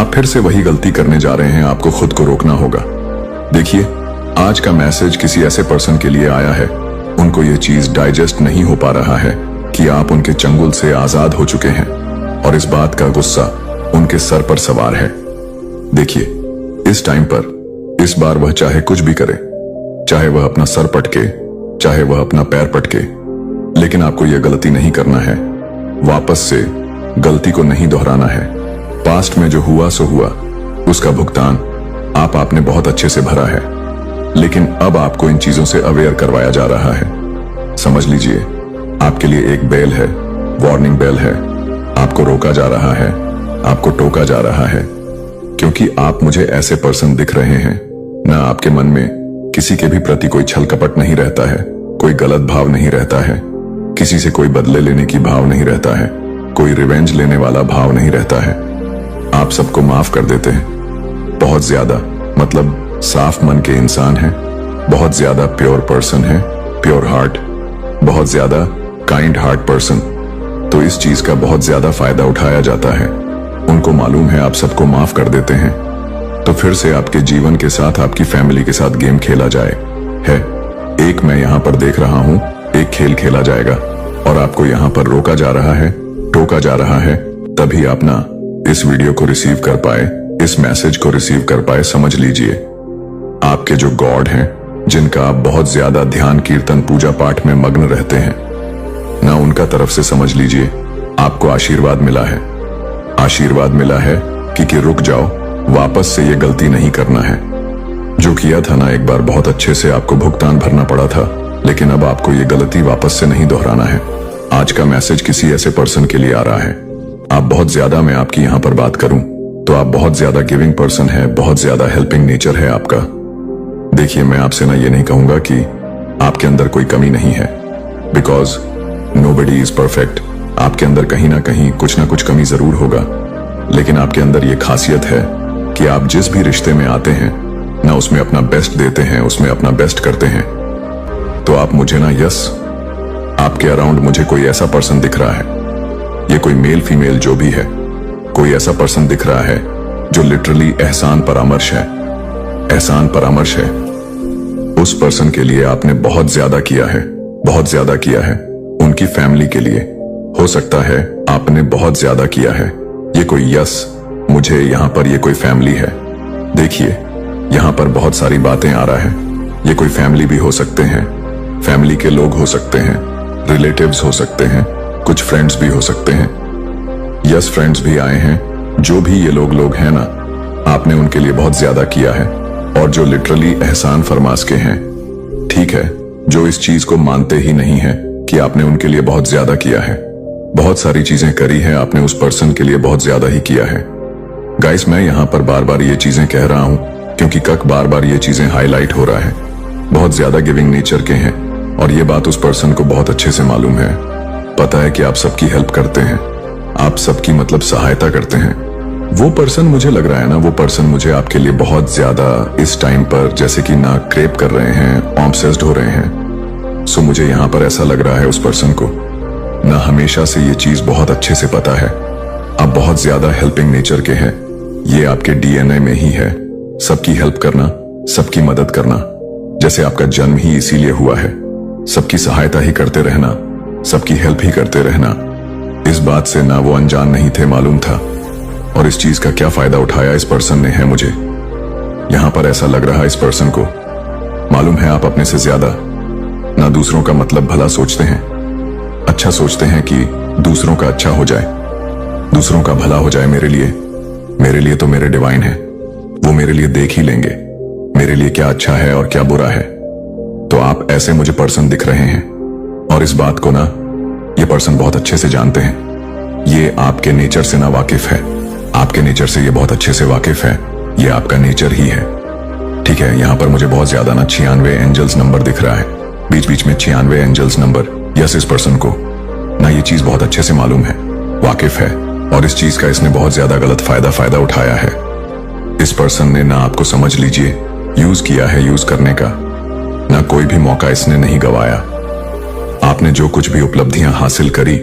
आप फिर से वही गलती करने जा रहे हैं। आपको खुद को रोकना होगा। देखिए, आज का मैसेज किसी ऐसे पर्सन के लिए आया है, उनको ये चीज डाइजेस्ट नहीं हो पा रहा है कि आप उनके चंगुल से आजाद हो चुके हैं और इस बात का गुस्सा उनके सर पर सवार है। देखिए, इस टाइम पर इस बार वह चाहे कुछ भी करे, चाहे वह अपना सर पटके, चाहे वह अपना पैर पटके, लेकिन आपको यह गलती नहीं करना है। वापस से गलती को नहीं दोहराना है। पास्ट में जो हुआ सो हुआ, उसका भुगतान आपने बहुत अच्छे से भरा है, लेकिन अब आपको इन चीजों से अवेयर करवाया जा रहा है। समझ लीजिए, आपके लिए एक बेल है, वार्निंग बेल है। आपको रोका जा रहा है, आपको टोका जा रहा है, क्योंकि आप मुझे ऐसे पर्सन दिख रहे हैं ना, आपके मन में किसी के भी प्रति कोई छल कपट नहीं रहता है, कोई गलत भाव नहीं रहता है, किसी से कोई बदले लेने की भाव नहीं रहता है, कोई रिवेंज लेने वाला भाव नहीं रहता है। आप सबको माफ कर देते हैं। बहुत ज्यादा, मतलब साफ मन के इंसान हैं, बहुत ज्यादा प्योर पर्सन है, प्योर हार्ट, बहुत ज्यादा काइंड हार्ट पर्सन। तो इस चीज का बहुत ज्यादा फायदा उठाया जाता है। उनको मालूम है आप सबको माफ कर देते हैं, तो फिर से आपके जीवन के साथ, आपकी फैमिली के साथ गेम खेला जाए है। एक मैं यहाँ पर देख रहा हूँ, एक खेल खेला जाएगा और आपको यहाँ पर रोका जा रहा है, टोका जा रहा है, तभी आप ना इस वीडियो को रिसीव कर पाए, इस मैसेज को रिसीव कर पाए। समझ लीजिए, आपके जो गॉड हैं, जिनका आप बहुत ज्यादा ध्यान, कीर्तन, पूजा पाठ में मग्न रहते हैं ना, उनका तरफ से समझ लीजिए आपको आशीर्वाद मिला है। आशीर्वाद मिला है कि रुक जाओ, वापस से ये गलती नहीं करना है। जो किया था ना एक बार, बहुत अच्छे से आपको भुगतान भरना पड़ा था, लेकिन अब आपको ये गलती वापस से नहीं दोहराना है। आज का मैसेज किसी ऐसे पर्सन के लिए आ रहा है। आप बहुत ज्यादा, मैं आपकी यहाँ पर बात करूं तो आप बहुत ज्यादा गिविंग पर्सन है, बहुत ज्यादा हेल्पिंग नेचर है आपका। देखिए, मैं आपसे ना ये नहीं कहूंगा कि आपके अंदर कोई कमी नहीं है, बिकॉज नोबडी इज परफेक्ट। आपके अंदर कहीं ना कहीं कुछ ना कुछ कमी जरूर होगा, लेकिन आपके अंदर ये खासियत है कि आप जिस भी रिश्ते में आते हैं ना, उसमें अपना बेस्ट देते हैं, उसमें अपना बेस्ट करते हैं। तो आप मुझे ना, यस, आपके अराउंड मुझे कोई ऐसा पर्सन दिख रहा है, ये कोई मेल फीमेल जो भी है, कोई ऐसा पर्सन दिख रहा है जो लिटरली एहसान परामर्श है, एहसान परामर्श है। उस पर्सन के लिए आपने बहुत ज्यादा किया है, बहुत ज्यादा किया है। उनकी फैमिली के लिए हो सकता है आपने बहुत ज्यादा किया है। ये कोई, यस, मुझे यहाँ पर ये कोई फैमिली है। देखिए, यहाँ पर बहुत सारी बातें आ रहा है। ये कोई फैमिली भी हो सकते हैं, फैमिली के लोग हो सकते हैं, रिलेटिव्स हो सकते हैं, कुछ फ्रेंड्स भी हो सकते हैं। यस, फ्रेंड्स भी आए हैं। जो भी ये लोग हैं ना, आपने उनके लिए बहुत ज्यादा किया है, और जो लिटरली एहसान फरमास के हैं, ठीक है, जो इस चीज को मानते ही नहीं है कि आपने उनके लिए बहुत ज्यादा किया है, बहुत सारी चीजें करी है आपने, उस पर्सन के लिए बहुत ज्यादा ही किया है। गाइस, मैं यहाँ पर बार बार ये चीजें कह रहा हूँ क्योंकि बार बार ये चीजें हाईलाइट हो रहा है। बहुत ज्यादा गिविंग नेचर के हैं, और ये बात उस पर्सन को बहुत अच्छे से मालूम है। पता है कि आप सबकी हेल्प करते हैं, आप सबकी मतलब सहायता करते हैं। वो पर्सन, मुझे लग रहा है ना, वो पर्सन मुझे आपके लिए बहुत ज्यादा इस टाइम पर जैसे कि ना क्रेप कर रहे हैं, ऑब्सेस्ड हो रहे हैं। सो मुझे यहाँ पर ऐसा लग रहा है उस पर्सन को ना हमेशा से ये चीज बहुत अच्छे से पता है। आप बहुत ज्यादा हेल्पिंग नेचर के हैं, ये आपके डीएनए में ही है। सबकी हेल्प करना, सबकी मदद करना, जैसे आपका जन्म ही इसीलिए हुआ है। सबकी सहायता ही करते रहना, सबकी हेल्प ही करते रहना। इस बात से ना वो अनजान नहीं थे, मालूम था। और इस चीज का क्या फायदा उठाया इस पर्सन ने है, मुझे यहां पर ऐसा लग रहा है इस पर्सन को मालूम है आप अपने से ज्यादा ना दूसरों का मतलब भला सोचते हैं, अच्छा सोचते हैं कि दूसरों का अच्छा हो जाए, दूसरों का भला हो जाए। मेरे लिए तो मेरे डिवाइन है, वो मेरे लिए देख ही लेंगे मेरे लिए क्या अच्छा है और क्या बुरा है। तो आप ऐसे मुझे पर्सन दिख रहे हैं, और इस बात को ना ये पर्सन बहुत अच्छे से जानते हैं। ये आपके नेचर से ना वाकिफ है, आपके नेचर से ये बहुत अच्छे से वाकिफ है। ये आपका नेचर ही है, ठीक है। यहाँ पर मुझे बहुत ज्यादा ना 96 एंजल्स नंबर दिख रहा है, बीच बीच में 96 एंजल्स नंबर। यस, इस पर्सन को ना ये चीज बहुत अच्छे से मालूम है, वाकिफ है, और इस चीज का इसने बहुत ज्यादा गलत फायदा उठाया है। इस पर्सन ने ना आपको, समझ लीजिए, यूज किया है, यूज करने का ना कोई भी मौका इसने नहीं गवाया। आपने जो कुछ भी उपलब्धियां हासिल करी,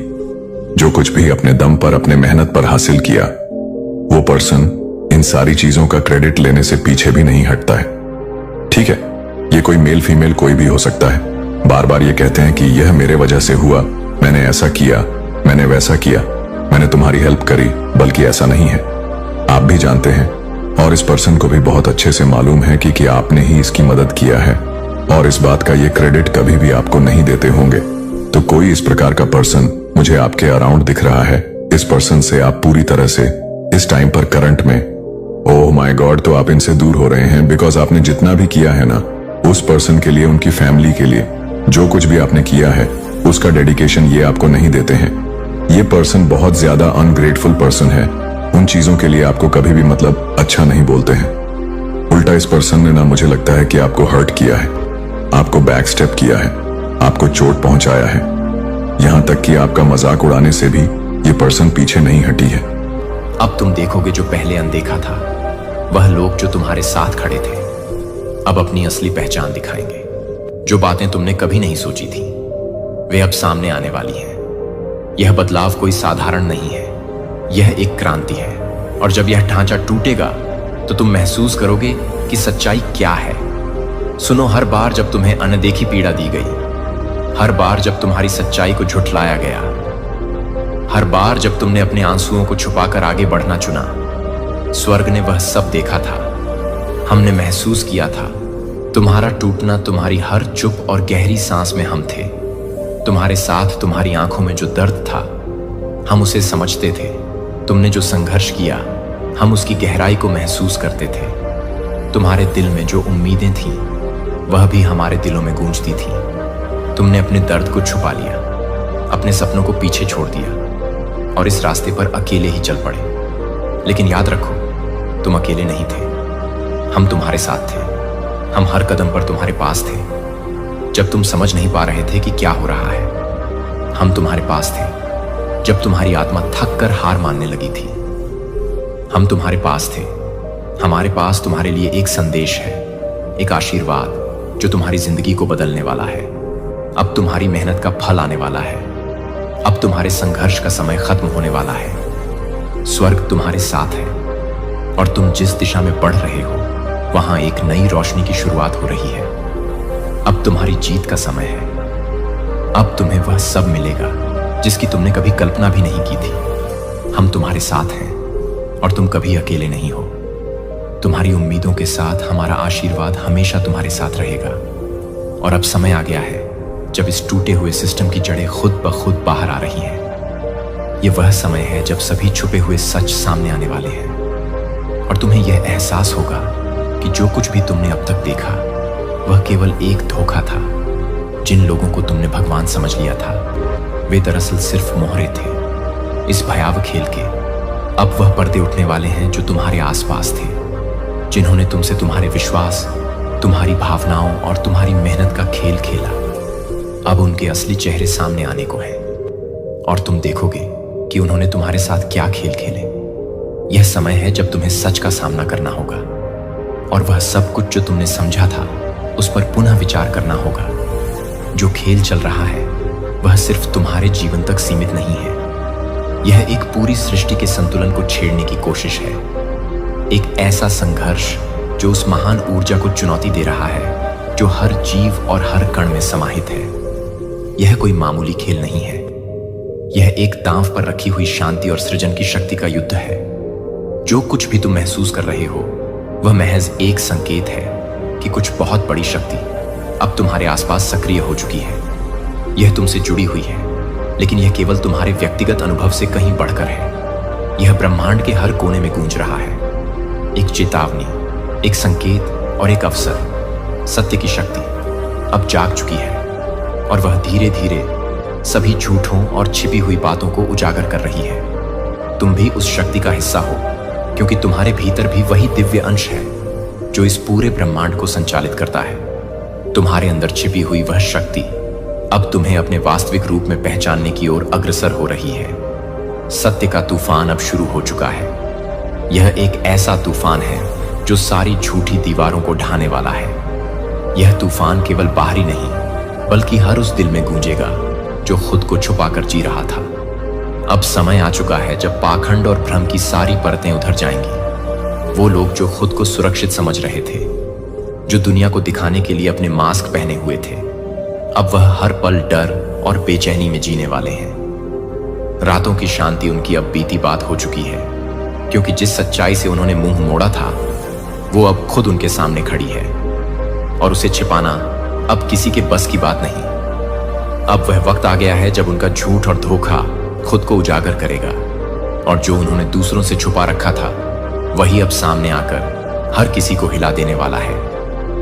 जो कुछ भी अपने दम पर, अपने मेहनत पर हासिल किया, वो पर्सन इन सारी चीजों का क्रेडिट लेने से पीछे भी नहीं हटता है। ठीक है, ये कोई मेल फीमेल कोई भी हो सकता है। बार बार ये कहते हैं कि यह मेरे वजह से हुआ, मैंने ऐसा किया, मैंने वैसा किया, मैंने तुम्हारी हेल्प करी, बल्कि ऐसा नहीं है। आप भी जानते हैं और इस पर्सन को भी बहुत अच्छे से मालूम है कि आपने ही इसकी मदद किया है और इस बात का ये क्रेडिट कभी भी आपको नहीं देते होंगे। तो कोई इस प्रकार का पर्सन मुझे आपके अराउंड दिख रहा है। इस पर्सन से आप पूरी तरह से इस टाइम पर करंट में, ओह माय गॉड, तो आप इनसे दूर हो रहे हैं बिकॉज आपने जितना भी किया है ना, उस पर्सन के लिए, उनकी फैमिली के लिए, जो कुछ भी आपने किया है उसका डेडिकेशन ये आपको नहीं देते हैं। ये पर्सन बहुत ज्यादा अनग्रेटफुल पर्सन है। उन चीजों के लिए आपको कभी भी मतलब अच्छा नहीं बोलते हैं। उल्टा इस पर्सन ने ना, मुझे लगता है कि आपको हर्ट किया है, आपको बैक स्टेप किया है, आपको चोट पहुंचाया है। यहां तक कि आपका मजाक उड़ाने से भी ये पर्सन पीछे नहीं हटी है। अब तुम देखोगे जो पहले अनदेखा था, वह लोग जो तुम्हारे साथ खड़े थे अब अपनी असली पहचान दिखाएंगे। जो बातें तुमने कभी नहीं सोची थी वे अब सामने आने वाली हैं। यह बदलाव कोई साधारण नहीं है, यह एक क्रांति है। और जब यह ढांचा टूटेगा तो तुम महसूस करोगे कि सच्चाई क्या है। सुनो, हर बार जब तुम्हें अनदेखी पीड़ा दी गई, हर बार जब तुम्हारी सच्चाई को झुठलाया गया, हर बार जब तुमने अपने आंसुओं को छुपाकर आगे बढ़ना चुना, स्वर्ग ने वह सब देखा था। हमने महसूस किया था तुम्हारा टूटना, तुम्हारी हर चुप और गहरी सांस में हम थे। तुम्हारे साथ, तुम्हारी आंखों में जो दर्द था हम उसे समझते थे। तुमने जो संघर्ष किया हम उसकी गहराई को महसूस करते थे। तुम्हारे दिल में जो उम्मीदें थीं वह भी हमारे दिलों में गूंजती थी। तुमने अपने दर्द को छुपा लिया, अपने सपनों को पीछे छोड़ दिया और इस रास्ते पर अकेले ही चल पड़े। लेकिन याद रखो, तुम अकेले नहीं थे, हम तुम्हारे साथ थे। हम हर कदम पर तुम्हारे पास थे। जब तुम समझ नहीं पा रहे थे कि क्या हो रहा है, हम तुम्हारे पास थे। जब तुम्हारी आत्मा थक कर हार मानने लगी थी, हम तुम्हारे पास थे। हमारे पास तुम्हारे लिए एक संदेश है, एक आशीर्वाद जो तुम्हारी जिंदगी को बदलने वाला है। अब तुम्हारी मेहनत का फल आने वाला है। अब तुम्हारे संघर्ष का समय खत्म होने वाला है। स्वर्ग तुम्हारे साथ है और तुम जिस दिशा में बढ़ रहे हो वहां एक नई रोशनी की शुरुआत हो रही है। अब तुम्हारी जीत का समय है। अब तुम्हें वह सब मिलेगा जिसकी तुमने कभी कल्पना भी नहीं की थी। हम तुम्हारे साथ हैं और तुम कभी अकेले नहीं हो। तुम्हारी उम्मीदों के साथ हमारा आशीर्वाद हमेशा तुम्हारे साथ रहेगा। और अब समय आ गया है जब इस टूटे हुए सिस्टम की जड़ें खुद ब खुद बाहर आ रही हैं। यह वह समय है जब सभी छुपे हुए सच सामने आने वाले हैं और तुम्हें यह एहसास होगा कि जो कुछ भी तुमने अब तक देखा वह केवल एक धोखा था। जिन लोगों को तुमने भगवान समझ लिया था वे दरअसल सिर्फ मोहरे थे इस भयावह खेल के। अब वह पर्दे उठने वाले हैं जो तुम्हारे आसपास थे, जिन्होंने तुमसे तुम्हारे विश्वास, तुम्हारी भावनाओं और तुम्हारी मेहनत का खेल खेला। अब उनके असली चेहरे सामने आने को हैं और तुम देखोगे कि उन्होंने तुम्हारे साथ क्या खेल खेले। यह समय है जब तुम्हें सच का सामना करना होगा और वह सब कुछ जो तुमने समझा था उस पर पुनः विचार करना होगा। जो खेल चल रहा है वह सिर्फ तुम्हारे जीवन तक सीमित नहीं है। यह एक पूरी सृष्टि के संतुलन को छेड़ने की कोशिश है। एक ऐसा संघर्ष जो उस महान ऊर्जा को चुनौती दे रहा है जो हर जीव और हर कण में समाहित है। यह कोई मामूली खेल नहीं है। यह एक दांव पर रखी हुई शांति और सृजन की शक्ति का युद्ध है। जो कुछ भी तुम महसूस कर रहे हो वह महज एक संकेत है कि कुछ बहुत बड़ी शक्ति अब तुम्हारे आसपास सक्रिय हो चुकी है। यह तुमसे जुड़ी हुई है, लेकिन यह केवल तुम्हारे व्यक्तिगत अनुभव से कहीं बढ़कर है। यह ब्रह्मांड के हर कोने में गूंज रहा है। एक चेतावनी, एक संकेत और एक अवसर। सत्य की शक्ति अब जाग चुकी है और वह धीरे धीरे सभी झूठों और छिपी हुई बातों को उजागर कर रही है। तुम भी उस शक्ति का हिस्सा हो, क्योंकि तुम्हारे भीतर भी वही दिव्य अंश है जो इस पूरे ब्रह्मांड को संचालित करता है। तुम्हारे अंदर छिपी हुई वह शक्ति अब तुम्हें अपने वास्तविक रूप में पहचानने की ओर अग्रसर हो रही है। सत्य का तूफान अब शुरू हो चुका है। यह एक ऐसा तूफान है जो सारी झूठी दीवारों को ढाने वाला है। यह तूफान केवल बाहरी नहीं बल्कि हर उस दिल में गूंजेगा जो खुद को छुपाकर जी रहा था। अब समय आ चुका है जब पाखंड और भ्रम की सारी परतें उधर जाएंगी। वो लोग जो खुद को सुरक्षित समझ रहे थे, जो दुनिया को दिखाने के लिए अपने मास्क पहने हुए थे, अब वह हर पल डर और बेचैनी में जीने वाले हैं। रातों की शांति उनकी अब बीती बात हो चुकी है, क्योंकि जिस सच्चाई से उन्होंने मुंह मोड़ा था वो अब खुद उनके सामने खड़ी है, और उसे छिपाना अब किसी के बस की बात नहीं। अब वह वक्त आ गया है जब उनका झूठ और धोखा खुद को उजागर करेगा, और जो उन्होंने दूसरों से छुपा रखा था वही अब सामने आकर हर किसी को हिला देने वाला है।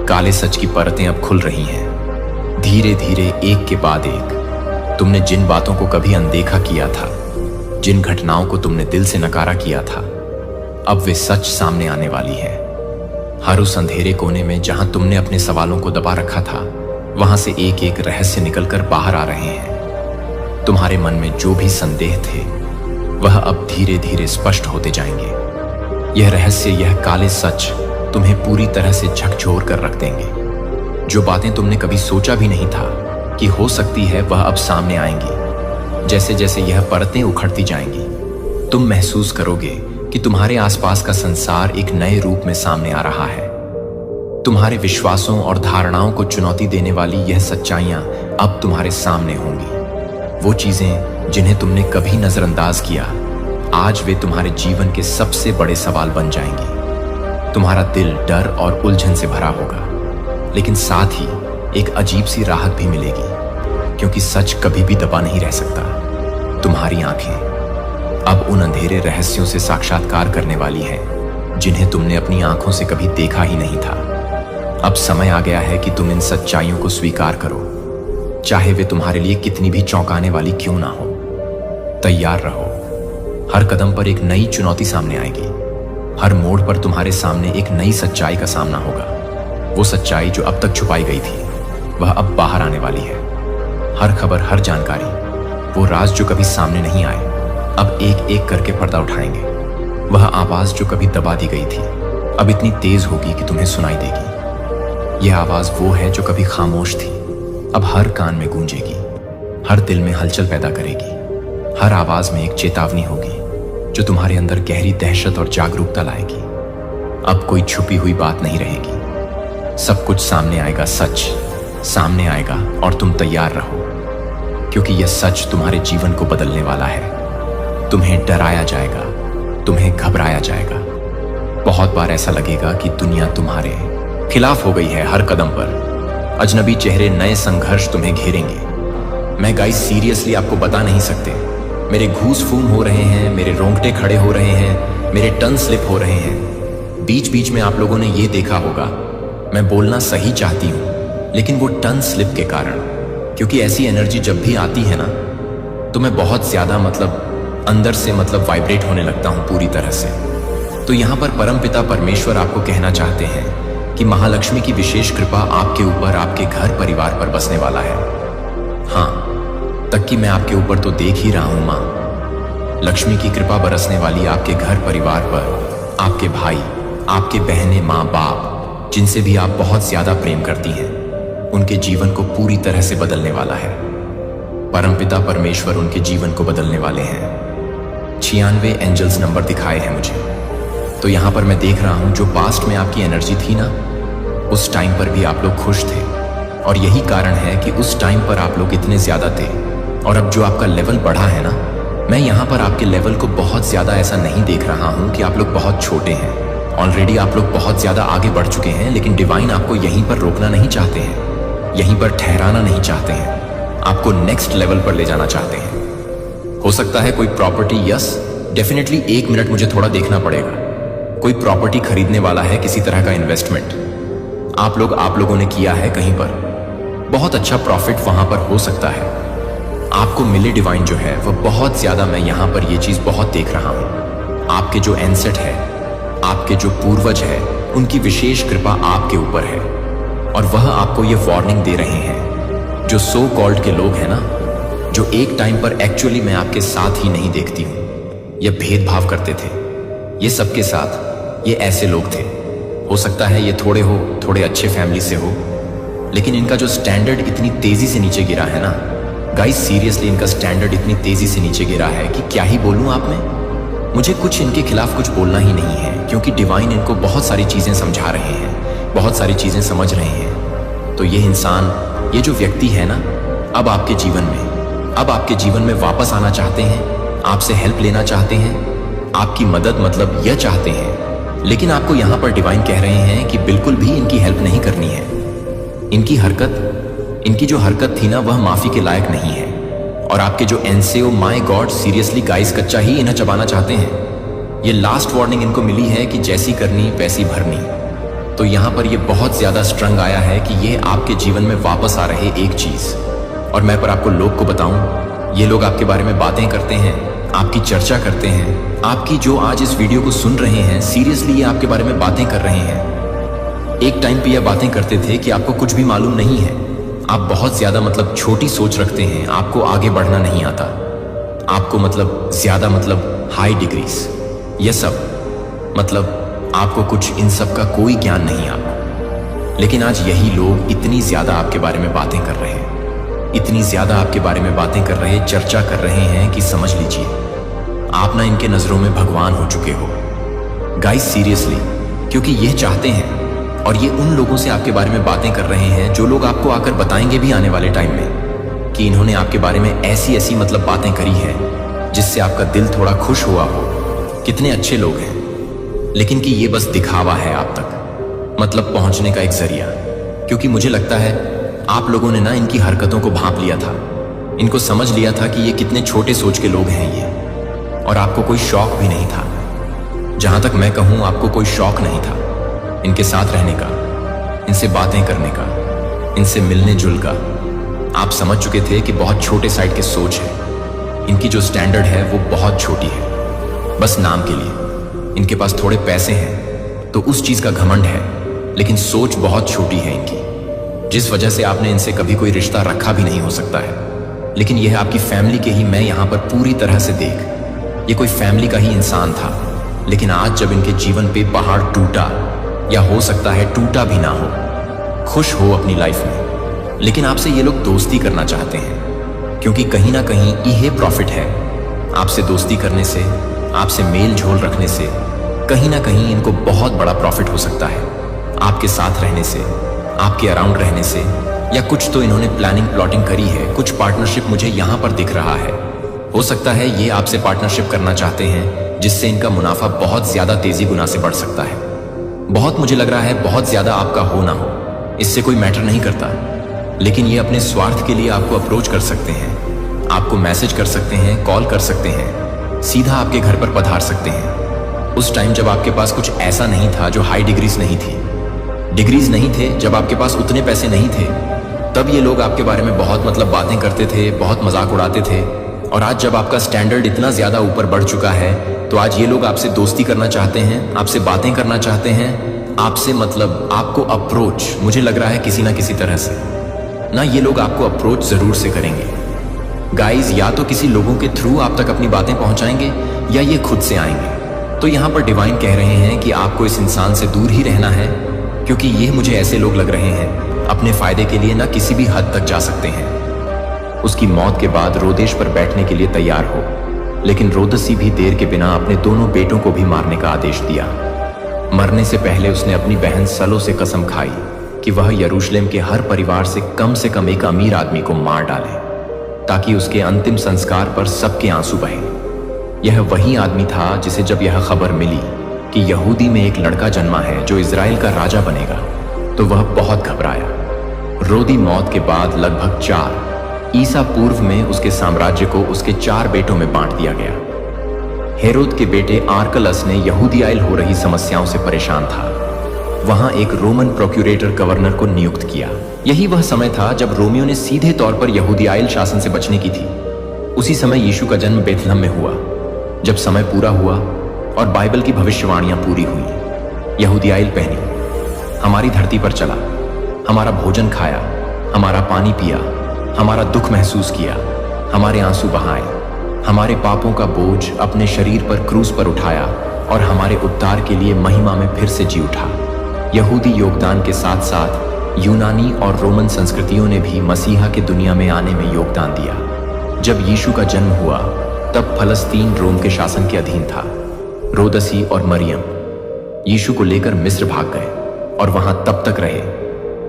काले सच की परतें अब खुल रही हैं, धीरे धीरे एक के बाद एक। तुमने जिन बातों को कभी अनदेखा किया था, जिन घटनाओं को तुमने दिल से नकारा किया था, अब वे सच सामने आने वाली है। हर उस अंधेरे कोने में जहां तुमने अपने सवालों को दबा रखा था, वहां से एक एक रहस्य निकलकर बाहर आ रहे हैं। तुम्हारे मन में जो भी संदेह थे वह अब धीरे धीरे स्पष्ट होते जाएंगे। यह रहस्य, यह काले सच तुम्हें पूरी तरह से झकझोर कर रख देंगे। जो बातें तुमने कभी सोचा भी नहीं था कि हो सकती है, वह अब सामने आएंगी। जैसे जैसे यह परतें उखड़ती जाएंगी, तुम महसूस करोगे कि तुम्हारे आसपास का संसार एक नए रूप में सामने आ रहा है। तुम्हारे विश्वासों और धारणाओं को चुनौती देने वाली यह सच्चाइयां अब तुम्हारे सामने होंगी। वो चीजें जिन्हें तुमने कभी नजरअंदाज किया, आज वे तुम्हारे जीवन के सबसे बड़े सवाल बन जाएंगी। तुम्हारा दिल डर और उलझन से भरा होगा, लेकिन साथ ही एक अजीब सी राहत भी मिलेगी, क्योंकि सच कभी भी दबा नहीं रह सकता। तुम्हारी आंखें अब उन अंधेरे रहस्यों से साक्षात्कार करने वाली हैं जिन्हें तुमने अपनी आंखों से कभी देखा ही नहीं था। अब समय आ गया है कि तुम इन सच्चाइयों को स्वीकार करो, चाहे वे तुम्हारे लिए कितनी भी चौंकाने वाली क्यों ना हो। तैयार रहो, हर कदम पर एक नई चुनौती सामने आएगी। हर मोड़ पर तुम्हारे सामने एक नई सच्चाई का सामना होगा। वो सच्चाई जो अब तक छुपाई गई थी, वह अब बाहर आने वाली है। हर खबर, हर जानकारी, वो राज जो कभी सामने नहीं आए, अब एक एक करके पर्दा उठाएंगे। वह आवाज जो कभी दबा दी गई थी, अब इतनी तेज होगी कि तुम्हें सुनाई देगी। यह आवाज वो है जो कभी खामोश थी, अब हर कान में गूंजेगी, हर दिल में हलचल पैदा करेगी। हर आवाज में एक चेतावनी होगी जो तुम्हारे अंदर गहरी दहशत और जागरूकता लाएगी। अब कोई छुपी हुई बात नहीं रहेगी, सब कुछ सामने आएगा, सच सामने आएगा, और तुम तैयार रहो, क्योंकि यह सच तुम्हारे जीवन को बदलने वाला है। तुम्हें डराया जाएगा, तुम्हें घबराया जाएगा। बहुत बार ऐसा लगेगा कि दुनिया तुम्हारे खिलाफ हो गई है। हर कदम पर अजनबी चेहरे, नए संघर्ष तुम्हें घेरेंगे। मैं गाइस सीरियसली आपको बता नहीं सकते, मेरे घूस फूम हो रहे हैं, मेरे रोंगटे खड़े हो रहे हैं, मेरे टन स्लिप हो रहे हैं। बीच बीच में आप लोगों ने ये देखा होगा, मैं बोलना सही चाहती हूँ, लेकिन वो टन स्लिप के कारण, क्योंकि ऐसी एनर्जी जब भी आती है ना, तो मैं बहुत ज्यादा अंदर से वाइब्रेट होने लगता हूं पूरी तरह से। तो यहां पर परमपिता परमेश्वर आपको कहना चाहते हैं कि महालक्ष्मी की विशेष कृपा आपके ऊपर, आपके घर परिवार पर बसने वाला है। हाँ, तक कि मैं आपके ऊपर तो देख ही रहा हूं मां। लक्ष्मी की कृपा बरसने वाली आपके घर परिवार पर, आपके भाई, आपके बहनें, माँ बाप, जिनसे भी आप बहुत ज्यादा प्रेम करती हैं, उनके जीवन को पूरी तरह से बदलने वाला है। परमपिता परमेश्वर उनके जीवन को बदलने वाले हैं। 96 एंजल्स नंबर दिखाए हैं मुझे। तो यहां पर मैं देख रहा हूं, जो पास्ट में आपकी एनर्जी थी ना, उस टाइम पर भी आप लोग खुश थे, और यही कारण है कि उस टाइम पर आप लोग इतने ज्यादा थे। और अब जो आपका लेवल बढ़ा है ना, मैं यहां पर आपके लेवल को बहुत ज्यादा ऐसा नहीं देख रहा हूं कि आप लोग बहुत छोटे हैं। ऑलरेडी आप लोग बहुत ज्यादा आगे बढ़ चुके हैं, लेकिन डिवाइन आपको यहीं पर रोकना नहीं चाहते हैं, यहीं पर ठहराना नहीं चाहते हैं, आपको नेक्स्ट लेवल पर ले जाना चाहते हैं। हो सकता है कोई प्रॉपर्टी, यस डेफिनेटली, 1 मिनट मुझे थोड़ा देखना पड़ेगा। कोई प्रॉपर्टी खरीदने वाला है, किसी तरह का इन्वेस्टमेंट आप लोगों ने किया है कहीं पर, बहुत अच्छा प्रॉफिट वहां पर हो सकता है आपको मिले। डिवाइन जो है वह बहुत ज्यादा, मैं यहां पर ये चीज बहुत देख रहा हूं। आपके जो एंसेट है, आपके जो पूर्वज है, उनकी विशेष कृपा आपके ऊपर है, और वह आपको ये वार्निंग दे रहे हैं। जो सो कॉल्ड के लोग हैं ना, जो एक टाइम पर एक्चुअली मैं आपके साथ ही नहीं देखती हूं, ये भेदभाव करते थे, ये सबके साथ, ये ऐसे लोग थे। हो सकता है ये थोड़े अच्छे फैमिली से हो, लेकिन इनका जो स्टैंडर्ड इतनी तेजी से नीचे गिरा है ना गाइस, सीरियसली इनका स्टैंडर्ड इतनी तेजी से नीचे गिरा है कि क्या ही बोलूं आप में। मुझे कुछ इनके खिलाफ कुछ बोलना ही नहीं है, क्योंकि डिवाइन इनको बहुत सारी चीज़ें समझा रहे हैं, बहुत सारी चीज़ें समझ रहे हैं। तो ये इंसान, ये जो व्यक्ति है ना, अब आपके जीवन में वापस आना चाहते हैं, आपसे हेल्प लेना चाहते हैं, आपकी मदद मतलब यह चाहते हैं। लेकिन आपको यहाँ पर डिवाइन कह रहे हैं कि बिल्कुल भी इनकी हेल्प नहीं करनी है। इनकी जो हरकत थी ना, वह माफ़ी के लायक नहीं है। और आपके जो एनसेओ, माय गॉड, सीरियसली गाइस, कच्चा ही इन्हें चबाना चाहते हैं। ये लास्ट वार्निंग इनको मिली है कि जैसी करनी वैसी भरनी। तो यहाँ पर ये बहुत ज़्यादा स्ट्रंग आया है कि ये आपके जीवन में वापस आ रहे एक चीज़। और मैं पर आपको लोग को बताऊं, ये लोग आपके बारे में बातें करते हैं, आपकी चर्चा करते हैं। आपकी जो आज इस वीडियो को सुन रहे हैं, सीरियसली ये आपके बारे में बातें कर रहे हैं। एक टाइम पे ये बातें करते थे कि आपको कुछ भी मालूम नहीं है, आप बहुत ज़्यादा मतलब छोटी सोच रखते हैं, आपको आगे बढ़ना नहीं आता, आपको मतलब ज़्यादा मतलब हाई डिग्रीज, ये सब मतलब आपको कुछ इन सब का कोई ज्ञान नहीं आपको। लेकिन आज यही लोग इतनी ज़्यादा आपके बारे में बातें कर रहे हैं, इतनी ज़्यादा आपके बारे में बातें कर रहे, चर्चा कर रहे हैं कि समझ लीजिए आप ना इनके नज़रों में भगवान हो चुके हो गाइस, सीरियसली। क्योंकि ये चाहते हैं, और ये उन लोगों से आपके बारे में बातें कर रहे हैं जो लोग आपको आकर बताएंगे भी आने वाले टाइम में कि इन्होंने आपके बारे में ऐसी ऐसी मतलब बातें करी है जिससे आपका दिल थोड़ा खुश हुआ हो, कितने अच्छे लोग हैं। लेकिन कि ये बस दिखावा है आप तक, मतलब पहुंचने का एक जरिया। क्योंकि मुझे लगता है आप लोगों ने ना इनकी हरकतों को भांप लिया था, इनको समझ लिया था कि ये कितने छोटे सोच के लोग हैं ये, और आपको कोई शौक भी नहीं था। जहां तक मैं कहूं, आपको कोई शौक नहीं था इनके साथ रहने का, इनसे बातें करने का, इनसे मिलने जुल का। आप समझ चुके थे कि बहुत छोटे साइड के सोच है, इनकी जो स्टैंडर्ड है वो बहुत छोटी है, बस नाम के लिए। इनके पास थोड़े पैसे हैं तो उस चीज़ का घमंड है, लेकिन सोच बहुत छोटी है इनकी, जिस वजह से आपने इनसे कभी कोई रिश्ता रखा भी नहीं हो सकता है। लेकिन यह आपकी फैमिली के ही मैं यहाँ पर पूरी तरह से देख, ये कोई फैमिली का ही इंसान था। लेकिन आज जब इनके जीवन पे पहाड़ टूटा, या हो सकता है टूटा भी ना हो, खुश हो अपनी लाइफ में, लेकिन आपसे ये लोग दोस्ती करना चाहते हैं, क्योंकि कहीं ना कहीं ये प्रॉफिट है आपसे दोस्ती करने से, आपसे मेल झोल रखने से। कहीं ना कहीं इनको बहुत बड़ा प्रॉफिट हो सकता है आपके साथ रहने से, आपके अराउंड रहने से, या कुछ तो इन्होंने प्लानिंग प्लॉटिंग करी है, कुछ पार्टनरशिप मुझे यहाँ पर दिख रहा है। हो सकता है ये आपसे पार्टनरशिप करना चाहते हैं जिससे इनका मुनाफा बहुत ज़्यादा तेज़ी गुना से बढ़ सकता है। बहुत, मुझे लग रहा है बहुत ज़्यादा आपका हो ना हो, इससे कोई मैटर नहीं करता। लेकिन ये अपने स्वार्थ के लिए आपको अप्रोच कर सकते हैं, आपको मैसेज कर सकते हैं, कॉल कर सकते हैं, सीधा आपके घर पर पधार सकते हैं। उस टाइम जब आपके पास कुछ ऐसा नहीं था, जो हाई डिग्रीज नहीं थी, डिग्रीज नहीं थे, जब आपके पास उतने पैसे नहीं थे, तब ये लोग आपके बारे में बहुत मतलब बातें करते थे, बहुत मजाक उड़ाते थे। और आज जब आपका स्टैंडर्ड इतना ज़्यादा ऊपर बढ़ चुका है, तो आज ये लोग आपसे दोस्ती करना चाहते हैं, आपसे बातें करना चाहते हैं, आपसे मतलब आपको अप्रोच, मुझे लग रहा है किसी ना किसी तरह से ना, ये लोग आपको अप्रोच ज़रूर से करेंगे गाइज। या तो किसी लोगों के थ्रू आप तक अपनी बातें पहुंचाएंगे, या ये खुद से आएंगे। तो यहाँ पर डिवाइन कह रहे हैं कि आपको इस इंसान से दूर ही रहना है, क्योंकि ये मुझे ऐसे लोग लग रहे हैं अपने फ़ायदे के लिए ना किसी भी हद तक जा सकते हैं। उसकी मौत के बाद रोदेश पर बैठने के लिए तैयार हो, लेकिन रोदसी भी देर के बिना अपने दोनों बेटों को भी मारने का आदेश दिया। मरने से पहले उसने अपनी बहन सलो से कसम खाई कि वह यरूशलेम के हर परिवार से कम एक अमीर आदमी को मार डाले, ताकि उसके अंतिम संस्कार पर सबके आंसू बहें। यह वही आदमी था जिसे जब यह खबर मिली कि यहूदी में एक लड़का जन्मा है जो इजराइल का राजा बनेगा, तो वह बहुत घबराया। रोदी मौत के बाद लगभग 4 ईसा पूर्व में उसके साम्राज्य को उसके 4 बेटों में बांट दिया गया। हेरोद के बेटे आर्कलस ने यहूदियाइल हो रही समस्याओं से परेशान था, वहां एक रोमन प्रोक्यूरेटर गवर्नर को नियुक्त किया। यही वह समय था जब रोमियो ने सीधे तौर पर यहूदियाइल शासन से बचने की थी। उसी समय यीशु का जन्म बेथलहम में हुआ। जब समय पूरा हुआ और बाइबल की भविष्यवाणियां पूरी हुई, यहूदियाइल पहनी, हमारी धरती पर चला, हमारा भोजन खाया, हमारा पानी पिया, हमारा दुख महसूस किया, हमारे आंसू बहाए, हमारे पापों का बोझ अपने शरीर पर क्रूस पर उठाया और हमारे उद्धार के लिए महिमा में फिर से जी उठा। यहूदी योगदान के साथ साथ यूनानी और रोमन संस्कृतियों ने भी मसीहा के दुनिया में आने में योगदान दिया। जब यीशु का जन्म हुआ तब फलस्तीन रोम के शासन के अधीन था। रोदसी और मरियम यीशु को लेकर मिस्र भाग गए और वहां तब तक रहे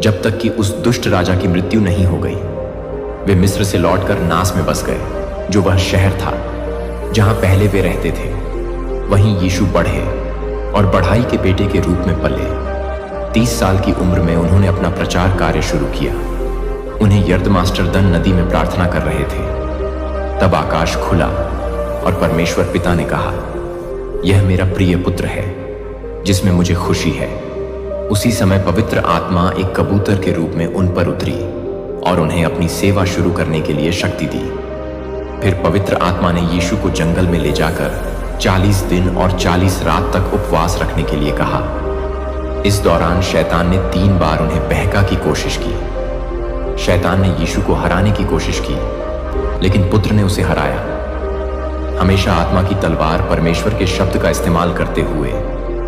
जब तक कि उस दुष्ट राजा की मृत्यु नहीं हो गई। वे मिस्र से लौटकर नास में बस गए, जो वह शहर था जहां पहले वे रहते थे। वहीं यीशु बढ़े और बढ़ाई के बेटे के रूप में पले। 30 साल की उम्र में उन्होंने अपना प्रचार कार्य शुरू किया। उन्हें यर्दमास्टरदन नदी में प्रार्थना कर रहे थे। तब आकाश खुला और परमेश्वर पिता ने कहा, यह मेरा प्रिय पुत्र है जिसमें मुझे खुशी है। उसी समय पवित्र आत्मा एक कबूतर के रूप में उन पर उतरी और उन्हें अपनी सेवा शुरू करने के लिए शक्ति दी। फिर पवित्र आत्मा ने यीशु को जंगल में ले जाकर 40 दिन और 40 रात तक उपवास रखने के लिए कहा। इस दौरान शैतान ने 3 बार उन्हें बहका की कोशिश की। शैतान ने यीशु को हराने की कोशिश की, लेकिन पुत्र ने उसे हराया। हमेशा आत्मा की तलवार परमेश्वर के शब्द का इस्तेमाल करते हुए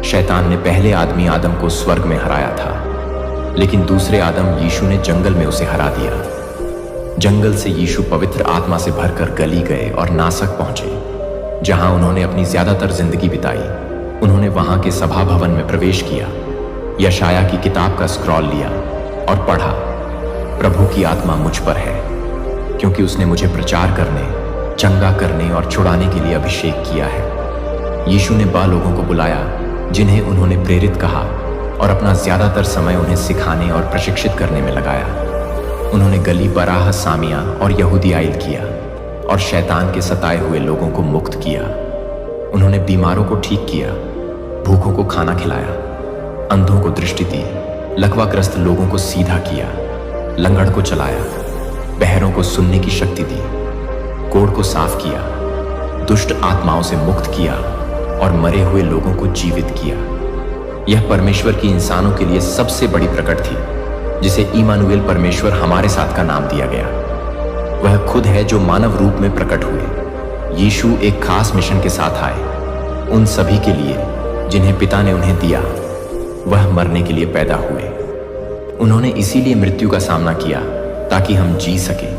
शैतान ने पहले आदमी आदम को स्वर्ग में हराया था, लेकिन दूसरे आदम यीशु ने जंगल में उसे हरा दिया। जंगल से यीशु पवित्र आत्मा से भरकर गली गए और नासक पहुंचे, जहां उन्होंने अपनी ज्यादातर जिंदगी बिताई। उन्होंने वहां के सभा भवन में प्रवेश किया, यशाया की किताब का स्क्रॉल लिया और पढ़ा, प्रभु की आत्मा मुझ पर है, क्योंकि उसने मुझे प्रचार करने, चंगा करने और छुड़ाने के लिए अभिषेक किया है। यीशु ने 12 लोगों को बुलाया जिन्हें उन्होंने प्रेरित कहा और अपना ज्यादातर समय उन्हें सिखाने और प्रशिक्षित करने में लगाया। उन्होंने गली बराह सामिया और यहूदियाइल किया और शैतान के सताए हुए लोगों को मुक्त किया। उन्होंने बीमारों को ठीक किया, भूखों को खाना खिलाया, अंधों को दृष्टि दी, लकवाग्रस्त लोगों को सीधा किया, लंगड़ को चलाया, बहरों को सुनने की शक्ति दी, कोढ़ को साफ किया, दुष्ट आत्माओं से मुक्त किया और मरे हुए लोगों को जीवित किया। यह परमेश्वर की इंसानों के लिए सबसे बड़ी प्रकट थी, जिसे इमानुएल परमेश्वर हमारे साथ का नाम दिया गया। वह खुद है जो मानव रूप में प्रकट हुए। यीशु एक खास मिशन के साथ आए, उन सभी के लिए जिन्हें पिता ने उन्हें दिया। वह मरने के लिए पैदा हुए। उन्होंने इसीलिए मृत्यु का सामना किया ताकि हम जी सके।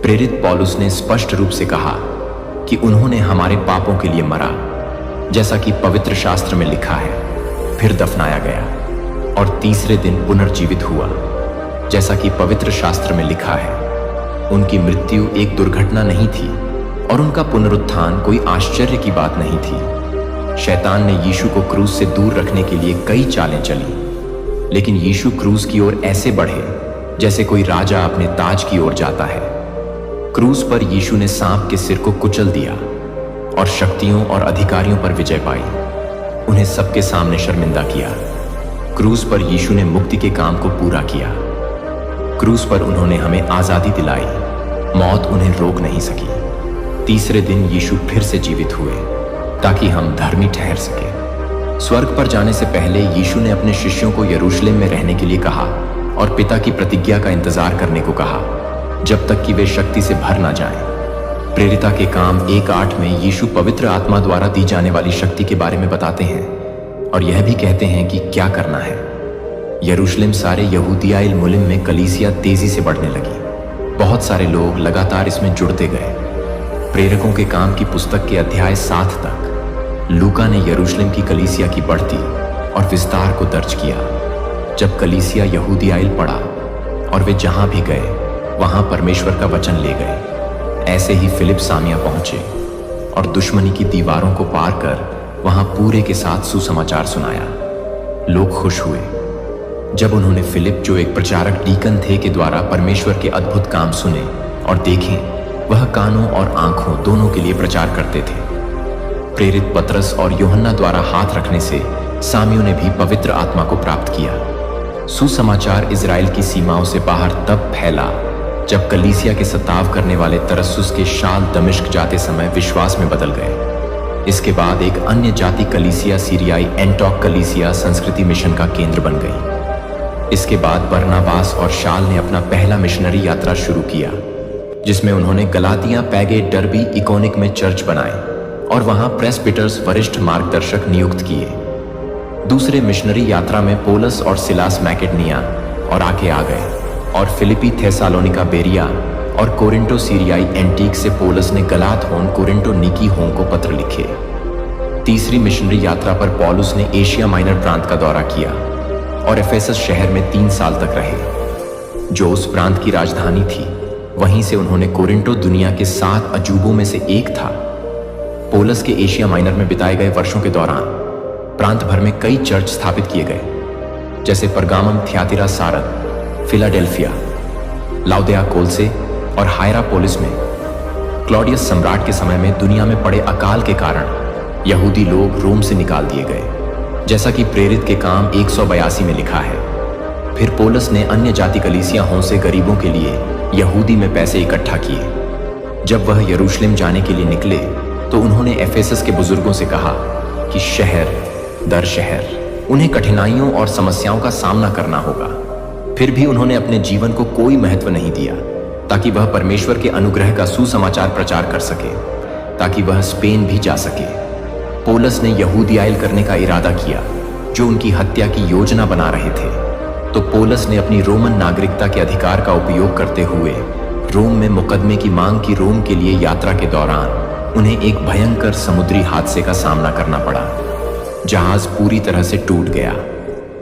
प्रेरित पौलुस ने स्पष्ट रूप से कहा कि उन्होंने हमारे पापों के लिए मरा, जैसा कि पवित्र शास्त्र में लिखा है, फिर दफनाया गया और तीसरे दिन पुनर्जीवित हुआ, जैसा कि पवित्र शास्त्र में लिखा है। उनकी मृत्यु एक दुर्घटना नहीं थी और उनका पुनरुत्थान कोई आश्चर्य की बात नहीं थी। शैतान ने यीशु को क्रूज से दूर रखने के लिए कई चालें चली, लेकिन यीशु क्रूज की ओर ऐसे बढ़े जैसे कोई राजा अपने ताज की ओर जाता है। क्रूज पर यीशु ने सांप के सिर को कुचल दिया और शक्तियों और अधिकारियों पर विजय पाई, उन्हें सबके सामने शर्मिंदा किया। क्रूज पर यीशु ने मुक्ति के काम को पूरा किया। क्रूज पर उन्होंने हमें आजादी दिलाई, मौत उन्हें रोक नहीं सकी। तीसरे दिन यीशु फिर से जीवित हुए ताकि हम धर्मी ठहर सके। स्वर्ग पर जाने से पहले यीशु ने अपने शिष्यों को यरूशलेम में रहने के लिए कहा और पिता की प्रतिज्ञा का इंतजार करने को कहा, जब तक कि वे शक्ति से भर ना जाएं। प्रेरिता के काम 1:8 में यीशु पवित्र आत्मा द्वारा दी जाने वाली शक्ति के बारे में बताते हैं और यह भी कहते हैं कि क्या करना है। यरूशलेम सारे यहूदियाइल मुलिम में कलीसिया तेजी से बढ़ने लगी। बहुत सारे लोग लगातार इसमें जुड़ते गए। प्रेरकों के काम की पुस्तक के अध्याय 7 तक लूका ने यरूशलेम की कलीसिया की बढ़ती और विस्तार को दर्ज किया। जब कलीसिया यहूदियाइल पड़ा और वे जहां भी गए वहां परमेश्वर का वचन ले गए। ऐसे ही फिलिप सामिया पहुंचे और दुश्मनी की दीवारों को पार कर वहां पूरे के साथ सुसमाचार सुनाया। लोग खुश हुए जब उन्होंने फिलिप, जो एक प्रचारक डीकन थे, के द्वारा परमेश्वर के अद्भुत काम सुने और देखें। वह कानों और आंखों दोनों के लिए प्रचार करते थे। प्रेरित पतरस और यूहन्ना द्वारा हाथ रखने से सामियों ने भी पवित्र आत्मा को प्राप्त किया। सुसमाचार इजराइल की सीमाओं से बाहर तब फैला जब कलीसिया के सताव करने वाले तरसुस के शाल दमिश्क जाते समय विश्वास में बदल गए। इसके बाद एक अन्य जाति कलीसिया सीरियाई एंटॉक कलीसिया संस्कृति मिशन का केंद्र बन गई। इसके बाद बरनाबास और शाल ने अपना पहला मिशनरी यात्रा शुरू किया, जिसमें उन्होंने गलातिया, पैगे, डर्बी, इकोनिक में चर्च बनाए और वहां प्रेस्बिटर्स, वरिष्ठ मार्गदर्शक नियुक्त किए। दूसरे मिशनरी यात्रा में पोलस और सिलास मैकेडनिया और आगे आ गए और फिलिपी, थेसालोनिका, बेरिया और कोरिंटो सीरियाई एंटीक से पोलस ने गलात होन, कोरिंटो, निकी होन को पत्र लिखे। तीसरी मिशनरी यात्रा पर पौलुस ने एशिया माइनर प्रांत का दौरा किया और एफेसस शहर में 3 साल तक रहे, जो उस प्रांत की राजधानी थी। वहीं से उन्होंने कोरिंटो दुनिया के 7 अजूबों में से एक था। पौलुस के एशिया माइनर में बिताए गए वर्षों के दौरान प्रांत भर में कई चर्च स्थापित किए गए, जैसे परगामम, थियातिरा, सारद, फिलाडेल्फिया, लाउदिया, कोलसे और हायरापोलिस में। क्लॉडियस सम्राट के समय में दुनिया में पड़े अकाल के कारण यहूदी लोग रोम से निकाल दिए गए, जैसा कि प्रेरित के काम 182 में लिखा है। फिर पौलुस ने अन्य जाति कलीसियाओं से गरीबों के लिए यहूदी में पैसे इकट्ठा किए। जब वह यरूशलेम जाने के लिए निकले तो उन्होंने एफेसस के बुजुर्गों से कहा कि शहर दर शहर उन्हें कठिनाइयों और समस्याओं का सामना करना होगा। फिर भी उन्होंने अपने जीवन को कोई महत्व नहीं दिया ताकि वह परमेश्वर के अनुग्रह का सुसमाचार प्रचार कर सके, ताकि वह स्पेन भी जा सके। पौलुस ने यहूदियाइल करने का इरादा किया, जो उनकी हत्या की योजना बना रहे थे। तो पौलुस ने अपनी रोमन नागरिकता के अधिकार का उपयोग करते हुए रोम में मुकदमे की मांग की। रोम के लिए यात्रा के दौरान उन्हें एक भयंकर समुद्री हादसे का सामना करना पड़ा। जहाज पूरी तरह से टूट गया,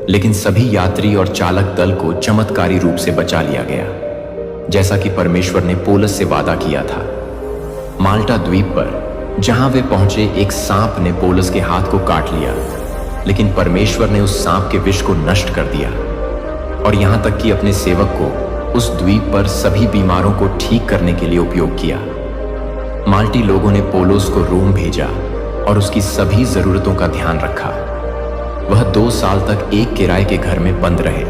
लेकिन सभी यात्री और चालक दल को चमत्कारी रूप से बचा लिया गया, जैसा कि परमेश्वर ने पौलुस से वादा किया था। माल्टा द्वीप पर जहां वे पहुंचे, एक सांप ने पौलुस के हाथ को काट लिया, लेकिन परमेश्वर ने उस सांप के विष को नष्ट कर दिया और यहां तक कि अपने सेवक को उस द्वीप पर सभी बीमारों को ठीक करने के लिए उपयोग किया। माल्टी लोगों ने पौलुस को रोम भेजा और उसकी सभी जरूरतों का ध्यान रखा। वह 2 साल तक एक किराए के घर में बंद रहे।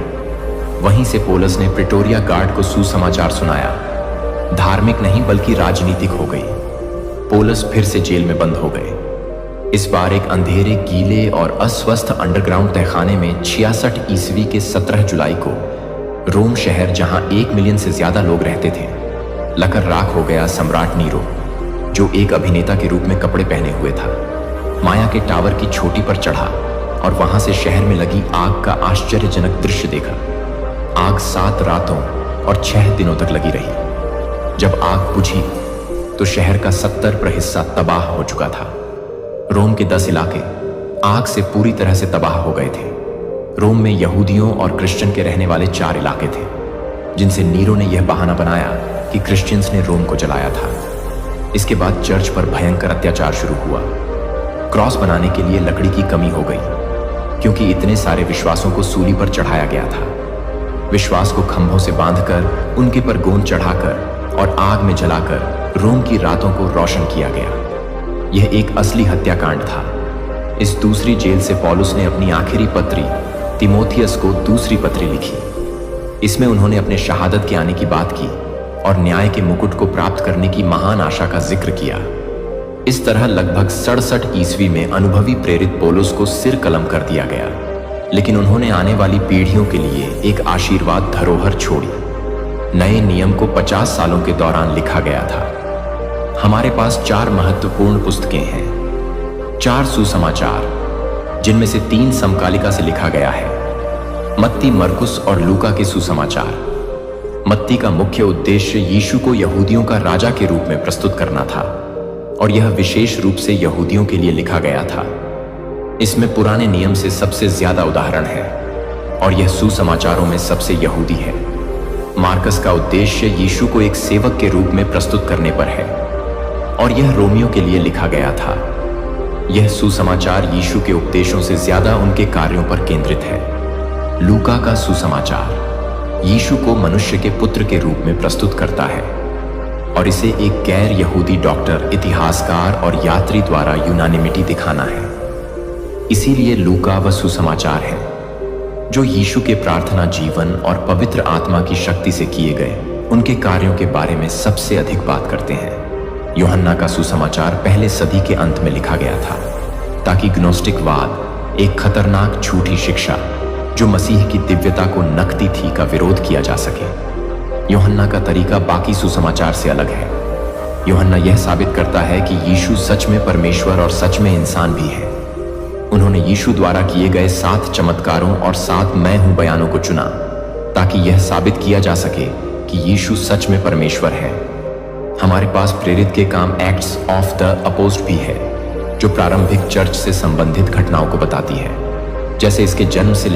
वहीं से पौलुस ने प्रिटोरिया गार्ड को सुसमाचार सुनाया। धार्मिक नहीं बल्कि राजनीतिक हो गई। पौलुस फिर से जेल में बंद हो गए। इस बार एक अंधेरे, गीले और अस्वस्थ अंडरग्राउंड तहखाने में 66 ईस्वी के 17 जुलाई को रोम शहर, जहां 1 मिलियन से ज्यादा लोग रहते थे, लकर राख हो गया। सम्राट नीरो, जो एक अभिनेता के रूप में कपड़े पहने हुए था, माया के टावर की चोटी पर चढ़ा और वहां से शहर में लगी आग का आश्चर्यजनक दृश्य देखा। आग 7 रातों और 6 दिनों तक लगी रही। जब आग बुझी तो शहर का 70% हिस्सा तबाह हो चुका था। रोम के 10 इलाके आग से पूरी तरह से तबाह हो गए थे। रोम में यहूदियों और क्रिश्चियन के रहने वाले 4 इलाके थे, जिनसे नीरो ने यह बहाना बनाया कि क्रिश्चियंस ने रोम को जलाया था। इसके बाद चर्च पर भयंकर अत्याचार शुरू हुआ। क्रॉस बनाने के लिए लकड़ी की कमी हो गई, क्योंकि इतने सारे विश्वासों को सूली पर चढ़ाया गया था। विश्वास को खंभों से बांधकर, उनके पर गोंद चढ़ाकर और आग में जलाकर रोम की रातों को रोशन किया गया। यह एक असली हत्याकांड था। इस दूसरी जेल से पौलुस ने अपनी आखिरी पत्री तिमोथियस को दूसरी पत्री लिखी। इसमें उन्होंने अपने शहादत के आने की बात की और न्याय के मुकुट को प्राप्त करने की महान आशा का जिक्र किया। इस तरह लगभग 67 ईस्वी में अनुभवी प्रेरित पौलुस को सिर कलम कर दिया गया, लेकिन उन्होंने आने वाली पीढ़ियों के लिए एक आशीर्वाद धरोहर छोड़ी। नए नियम को 50 सालों के दौरान लिखा गया था। हमारे पास 4 महत्वपूर्ण पुस्तकें हैं, 4 सुसमाचार, जिनमें से 3 समकालिका से लिखा गया है। मत्ती, मरकुस और लूका के सुसमाचार। मत्ती का मुख्य उद्देश्य यीशु को यहूदियों का राजा के रूप में प्रस्तुत करना था, और यह विशेष रूप से यहूदियों के लिए लिखा गया था। इसमें पुराने नियम से सबसे ज्यादा उदाहरण है और यह सुसमाचारों में सबसे यहूदी है। मार्कस का उद्देश्य यीशु को एक सेवक के रूप में प्रस्तुत करने पर है, और यह रोमियो के लिए लिखा गया था। यह सुसमाचार यीशु के उपदेशों से ज्यादा उनके कार्यों पर केंद्रित है। लूका का सुसमाचार यीशु को मनुष्य के पुत्र के रूप में प्रस्तुत करता है, और इसे एक गैर यहूदी डॉक्टर, इतिहासकार और यात्री द्वारा यूनानिमिटी दिखाना है। इसीलिए लूका वह सुसमाचार है जो यीशु के प्रार्थना जीवन और पवित्र आत्मा की शक्ति से किए गए उनके कार्यों के बारे में सबसे अधिक बात करते हैं। यूहन्ना का सुसमाचार पहले सदी के अंत में लिखा गया था, ताकि ग्नोस्टिकवाद, एक खतरनाक झूठी शिक्षा जो मसीह की दिव्यता को नकती थी, का विरोध किया जा सके। यूहन्ना का तरीका बाकी सुसमाचार से अलग है। यूहन्ना यह साबित करता है कि यीशु सच में परमेश्वर और सच में इंसान भी है। उन्होंने यीशु द्वारा किए गए 7 चमत्कारों और 7 मैं हूं बयानों को चुना, ताकि यह साबित किया जा सके कि यीशु सच में परमेश्वर है। हमारे पास प्रेरित के काम एक्ट्स ऑफ द अपोस्ट भी है, जो प्रारंभिक चर्च से संबंधित घटनाओं को बताती है, जैसे इसके जन्म से